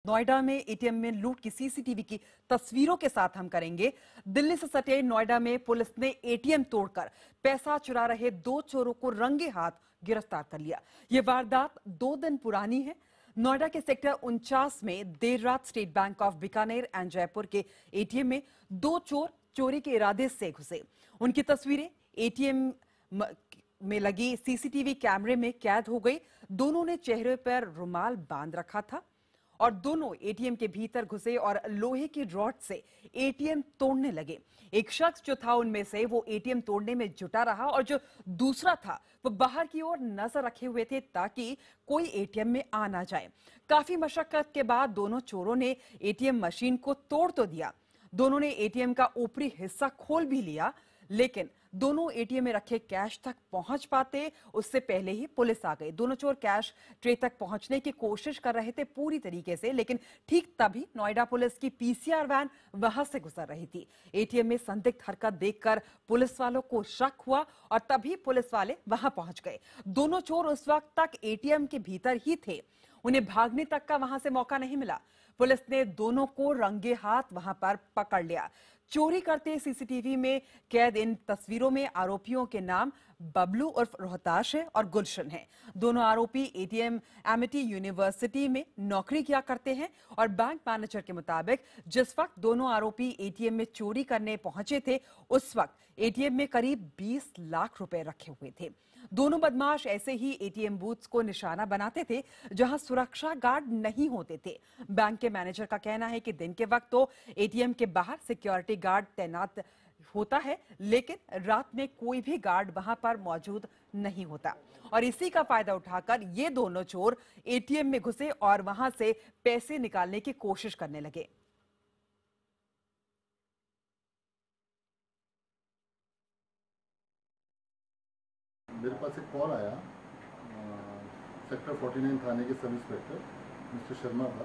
नोएडा में एटीएम में लूट की सीसीटीवी की तस्वीरों के साथ हम करेंगे। दिल्ली से सटे नोएडा में पुलिस ने एटीएम तोड़कर पैसा चुरा रहे 2 चोरों को रंगे हाथ गिरफ्तार कर लिया। ये वारदात 2 दिन पुरानी है। नोएडा के सेक्टर 49 में देर रात state bank of Bikaner and Jaipur के एटीएम में 2 चोर चोरी के इरादे से घुसे। उनकी तस्वीरें एटीएम में लगी सीसीटीवी कैमरे में कैद हो गई। दोनों ने चेहरे पर रुमाल बांध रखा था और दोनों एटीएम के भीतर घुसे और लोहे की रॉड से एटीएम तोड़ने लगे। एक शख्स जो था उनमें से वो एटीएम तोड़ने में जुटा रहा और जो दूसरा था वो बाहर की ओर नजर रखे हुए थे ताकि कोई एटीएम में आ ना जाए। काफी मशक्कत के बाद दोनों चोरों ने एटीएम मशीन को तोड़ तो दिया। दोनों ने एटीएम का ऊपरी हिस्सा खोल भी लिया, लेकिन दोनों एटीएम में रखे कैश तक पहुंच पाते उससे पहले ही पुलिस आ गई। दोनों चोर कैश ट्रे तक पहुंचने की कोशिश कर रहे थे पूरी तरीके से, लेकिन ठीक तभी नोएडा पुलिस की पीसीआर वैन वहां से गुजर रही थी। एटीएम में संदिग्ध हरकत देखकर पुलिस वालों को शक हुआ और तभी पुलिस वाले वहां पहुंच गए। दोनों चोर उस वक्त तक एटीएम के भीतर ही थे, उन्हें भागने तक का वहां से मौका नहीं मिला। पुलिस ने दोनों को रंगे हाथ वहां पर पकड़ लिया। चोरी करते सीसीटीवी में कैद इन तस्वीरों में आरोपियों के नाम बबलू उर्फ रोहताश है और गुलशन है। दोनों आरोपी एटीएम एमिटी यूनिवर्सिटी में नौकरी किया करते हैं और बैंक मैनेजर के मुताबिक जिस वक्त दोनों आरोपी एटीएम में चोरी करने पहुंचे थे उस वक्त एटीएम में करीब 20 लाख रुपए रखे हुए थे। दोनों बदमाश ऐसे ही एटीएम बूथ्स को निशाना बनाते थे जहां सुरक्षा गार्ड नहीं होते थे। बैंक के मैनेजर का कहना है कि दिन के वक्त तो एटीएम के बाहर सिक्योरिटी गार्ड तैनात होता है, लेकिन रात में कोई भी गार्ड वहां पर मौजूद नहीं होता और इसी का फायदा उठाकर ये दोनों चोर एटीएम में घुसे और वहां से पैसे निकालने की कोशिश करने लगे। मेरे पास एक कॉल आया सेक्टर 49 थाने के सब इंस्पेक्टर मिस्टर शर्मा का,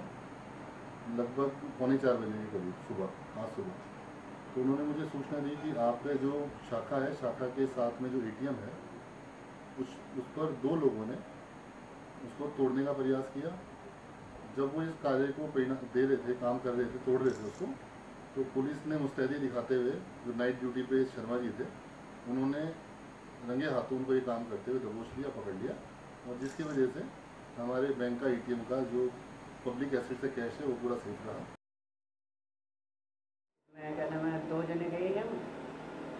लगभग 3:45 बजे के करीब सुबह, आज सुबह। तो उन्होंने मुझे सूचना दी कि आपका जो शाखा है, शाखा के साथ में जो एटीएम है उस पर 2 लोगों ने उसको तोड़ने का प्रयास किया। जब वो इस कार्य को दे रहे थे, काम कर रहे थे, तोड़ रहे थे उसको, तो पुलिस ने मुस्तैदी दिखाते हुए, जो नाइट ड्यूटी पे शर्मा जी थे, उन्होंने रंगे हाथों उनको ये काम करते हुए दबोच लिया, पकड़ लिया, और जिसकी वजह से हमारे बैंक का एटीएम का जो पब्लिक एसेट से कैश है वो पूरा सेफ रहा। मैं क्या नाम है, 2 जने गए हैं,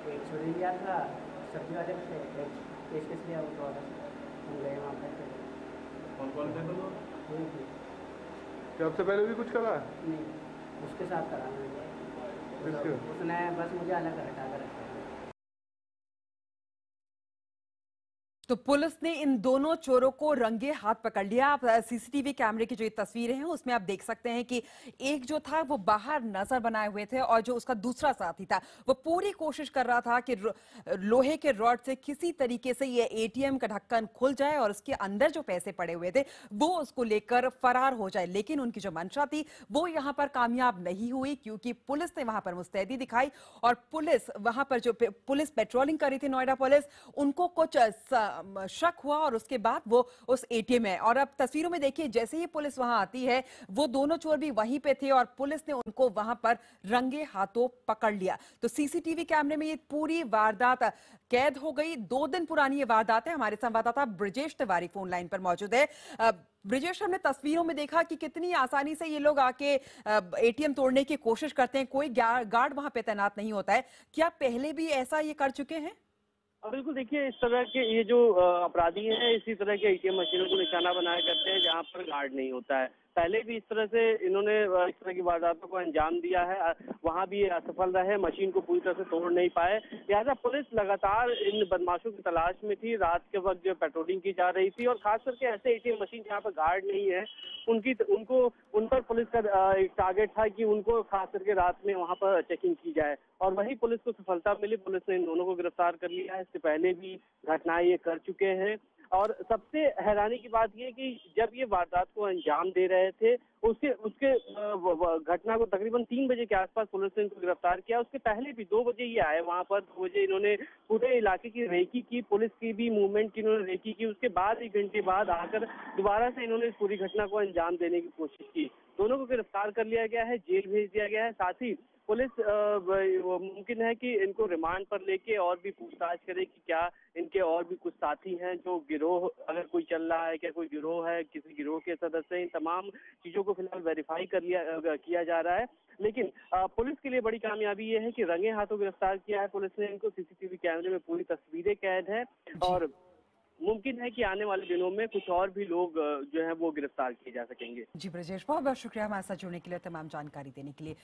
एक छुरी लिया था सब्जी वाले से, एक पेशकश लिया, वो हम गए वहाँ पे। कौन थे तो ठीक आपसे पहले भी कुछ करा? नहीं, उसके साथ करा मैंने, उसने बस मुझे अलग हटा कर रखा। तो पुलिस ने इन दोनों चोरों को रंगे हाथ पकड़ लिया। आप सीसीटीवी कैमरे की जो ये तस्वीरें हैं उसमें आप देख सकते हैं कि एक जो था वो बाहर नजर बनाए हुए थे और जो उसका दूसरा साथी था वो पूरी कोशिश कर रहा था कि लोहे के रॉड से किसी तरीके से ये एटीएम का ढक्कन खुल जाए और उसके अंदर जो पैसे पड़े हुए थे वो उसको लेकर फरार हो जाए। लेकिन उनकी जो मंशा थी वो यहाँ पर कामयाब नहीं हुई, क्योंकि पुलिस ने वहां पर मुस्तैदी दिखाई और पुलिस वहां पर जो पुलिस पेट्रोलिंग कर रही थी, नोएडा पुलिस, उनको कुछ शक हुआ और उसके बाद वो उस एटीएम में, और अब तस्वीरों में देखिए जैसे ही पुलिस वहां आती है वो दोनों चोर भी वहीं पे थे और पुलिस ने उनको वहां पर रंगे हाथों पकड़ लिया। तो सीसीटीवी कैमरे में ये पूरी वारदात कैद हो गई। 2 दिन पुरानी ये वारदात है। हमारे संवाददाता ब्रिजेश तिवारी फोन लाइन पर मौजूद है। ब्रिजेश, हमने तस्वीरों में देखा कि कितनी आसानी से ये लोग आके एटीएम तोड़ने की कोशिश करते हैं, कोई गार्ड वहां पे तैनात नहीं होता है। क्या पहले भी ऐसा ये कर चुके हैं? बिल्कुल, देखिए इस तरह के ये जो अपराधी हैं इसी तरह के एटीएम मशीनों को निशाना बनाया करते हैं जहां पर गार्ड नहीं होता है। पहले भी इस तरह से इन्होंने इस तरह की वारदातों को अंजाम दिया है, वहां भी असफल रहे, मशीन को पूरी तरह से तोड़ नहीं पाए। लिहाजा पुलिस लगातार इन बदमाशों की तलाश में थी। रात के वक्त जो पेट्रोलिंग की जा रही थी और खास करके ऐसे एटीएम मशीन जहाँ पर गार्ड नहीं है उन पर पुलिस का एक टारगेट था कि उनको खास करके रात में वहां पर चेकिंग की जाए और वही पुलिस को सफलता मिली। पुलिस ने इन दोनों को गिरफ्तार कर लिया है। इससे पहले भी घटनाएं ये कर चुके हैं और सबसे हैरानी की बात यह कि जब ये वारदात को अंजाम दे रहे थे उसके घटना को तकरीबन 3 बजे के आसपास पुलिस ने इनको गिरफ्तार किया। उसके पहले भी 2 बजे ये आए वहां पर, 2 बजे इन्होंने पूरे इलाके की रेकी की, पुलिस की भी मूवमेंट की इन्होंने रेकी की। उसके बाद 1 घंटे बाद आकर दोबारा से इन्होंने इस पूरी घटना को अंजाम देने की कोशिश की। दोनों को गिरफ्तार कर लिया गया है, जेल भेज दिया गया है। साथ ही पुलिस मुमकिन है कि इनको रिमांड पर लेके और भी पूछताछ करे कि क्या इनके और भी कुछ साथी हैं जो गिरोह अगर कोई चल रहा है, क्या कोई गिरोह है, किसी गिरोह के सदस्य, इन तमाम चीजों को फिलहाल वेरीफाई किया जा रहा है। लेकिन पुलिस के लिए बड़ी कामयाबी ये है कि रंगे हाथों गिरफ्तार किया है पुलिस ने इनको। सीसीटीवी कैमरे में पूरी तस्वीरें कैद है और मुमकिन है कि आने वाले दिनों में कुछ और भी लोग जो है वो गिरफ्तार किए जा सकेंगे। जी ब्रजेश, बहुत बहुत शुक्रिया हमारे साथ जुड़ने के लिए, तमाम जानकारी देने के लिए।